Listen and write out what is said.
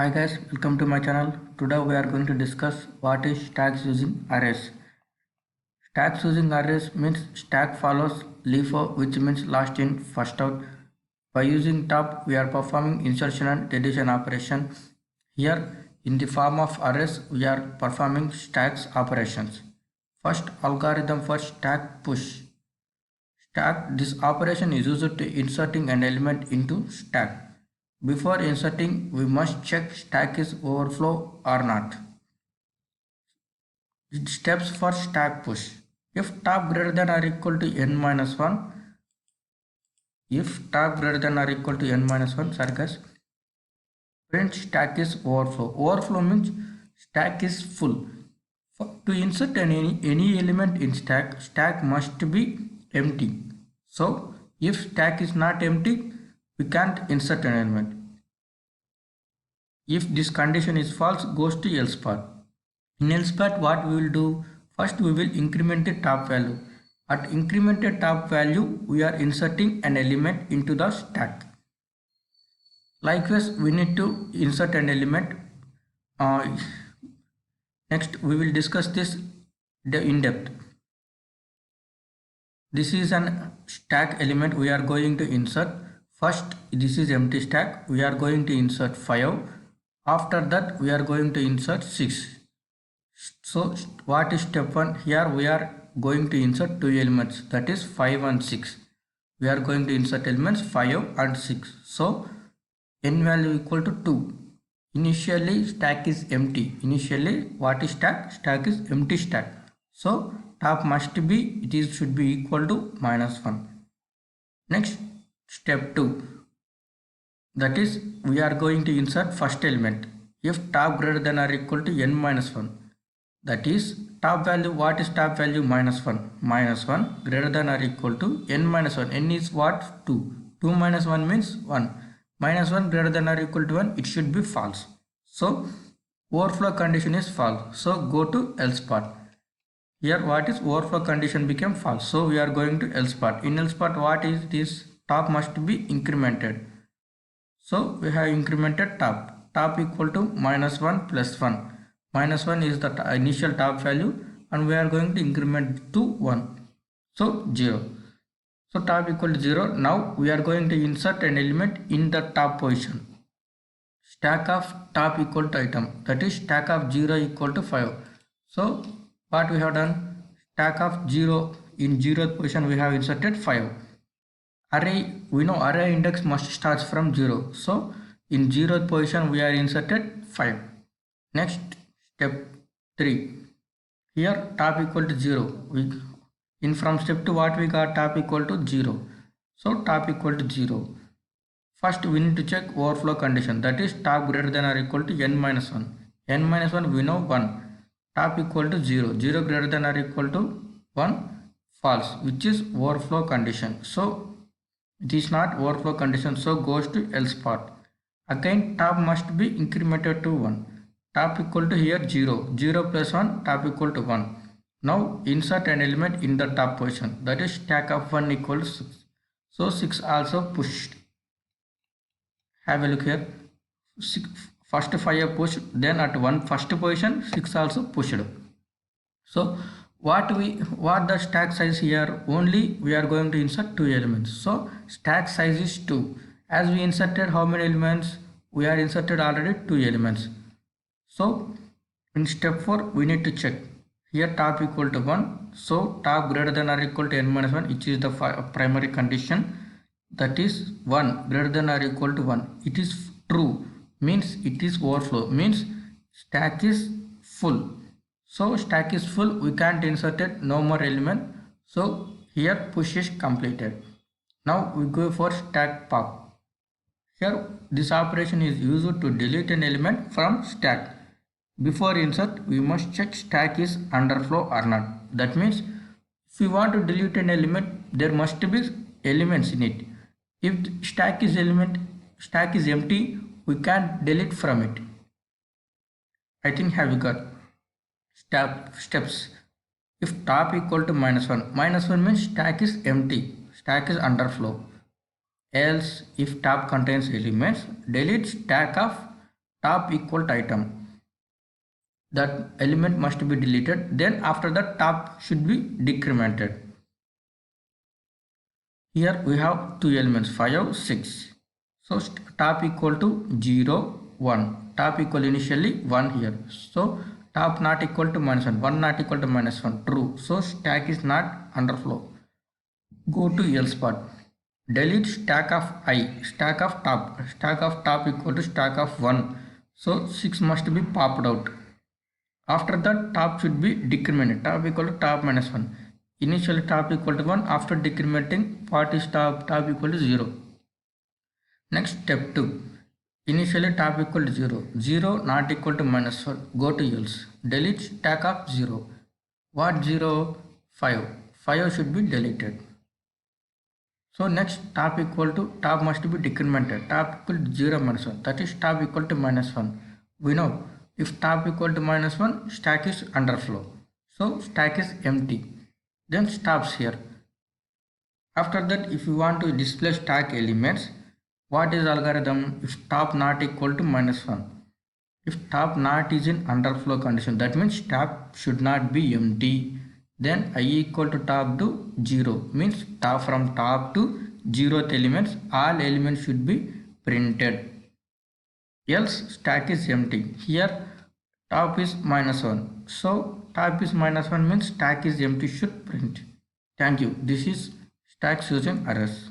Hi guys, welcome to my channel. Today we are going to discuss what is stacks using arrays. Stacks using arrays means stack follows LIFO, which means last in first out. By using top we are performing insertion and deletion operation. Here in the form of arrays we are performing stacks operations. First algorithm for stack push. This operation is used to inserting an element into stack. Before inserting, we must check stack is overflow or not. Steps for stack push. If top greater than or equal to n minus 1, sorry guys, print stack is overflow. Overflow means stack is full. To insert any element in stack must be empty. So if stack is not empty, we can't insert an element. If this condition is false, goes to else part. In else part, what we will do? First, we will increment the top value. At incremented top value, we are inserting an element into the stack. Likewise, we need to insert an element. Next, we will discuss this in depth. This is an stack element we are going to insert. First, this is empty stack. We are going to insert 5. After that, we are going to insert 6. So, what is step 1? Here we are going to insert 2 elements, that is 5 and 6. We are going to insert elements 5 and 6. So, n value equal to 2. Initially, stack is empty. Initially, what is stack? Stack is empty stack. So, top must be, should be equal to -1. Next, step 2. That is, we are going to insert first element. If top greater than or equal to n minus 1. That is, top value, what is top value? -1. -1 greater than or equal to n minus 1. N is what? 2. 2 minus 1 means 1. -1 greater than or equal to 1, it should be false. So, overflow condition is false. So, go to else part. Here, what is overflow condition became false. So, we are going to else part. In else part, what is this? Top must be incremented. So, we have incremented top. Top equal to -1 plus 1. -1 is the initial top value and we are going to increment to 1. So, 0. So, top equal to 0. Now, we are going to insert an element in the top position. Stack of top equal to item. That is stack of 0 equal to 5. So, what we have done? Stack of 0, in 0th position we have inserted 5. Array, we know array index must start from 0. So, in 0th position we are inserted 5. Next, step 3. Here top equal to 0. From step 2 what we got? Top equal to 0. So, top equal to 0. First we need to check overflow condition. That is top greater than or equal to n minus 1. n minus 1 we know 1. Top equal to 0. 0 greater than or equal to 1. False, which is overflow condition. So, it is not overflow condition. So, goes to else part. Again, top must be incremented to 1. Top equal to here 0. 0 plus 1, top equal to 1. Now, insert an element in the top position. That is stack of 1 equals 6. So, 6 also pushed. Have a look here. First 5 are pushed, then at first position 6 also pushed. So what the stack size here? Only we are going to insert 2 elements. So stack size is 2. As we inserted how many elements? We are inserted already 2 elements. So in step 4 we need to check. Here top equal to 1. So top greater than or equal to n minus 1, which is the primary condition. That is 1 greater than or equal to 1. It is true, means it is overflow, means stack is full. So stack is full, we can't insert it, no more element. So here push is completed. Now we go for stack pop. Here this operation is used to delete an element from stack. Before insert, we must check stack is underflow or not. That means if we want to delete an element, there must be elements in it. If stack is empty, we can't delete from it. I think have you got steps. If top equal to -1 means stack is empty, stack is underflow. Else, if top contains elements, delete stack of top equal to item, that element must be deleted. Then after that top should be decremented. Here we have two elements 5, 6. So top equal to 0, 1. Top equal initially 1 here. So top not equal to -1, 1 not equal to -1, true. So stack is not underflow. Go to else part. Delete stack of I, stack of top equal to stack of 1. So 6 must be popped out. After that top should be decremented, top equal to top -1. Initially top equal to 1, after decrementing what is top equal to 0. Next step 2. Initially top equal to 0, 0 not equal to -1, go to else. Delete stack of 0. What 0? 5. 5 should be deleted. So next top equal to top must be decremented, top equal to 0 -1, that is top equal to -1. We know if top equal to -1, stack is underflow, so stack is empty, then stops here. After that, if you want to display stack elements, what is algorithm? If top not equal to -1, if top not is in underflow condition, that means top should not be empty. Then I equal to top to 0 means top from top to 0th elements, all elements should be printed, else stack is empty. Here top is -1, so top is -1 means stack is empty, should print. Thank you. This is stack using arrays.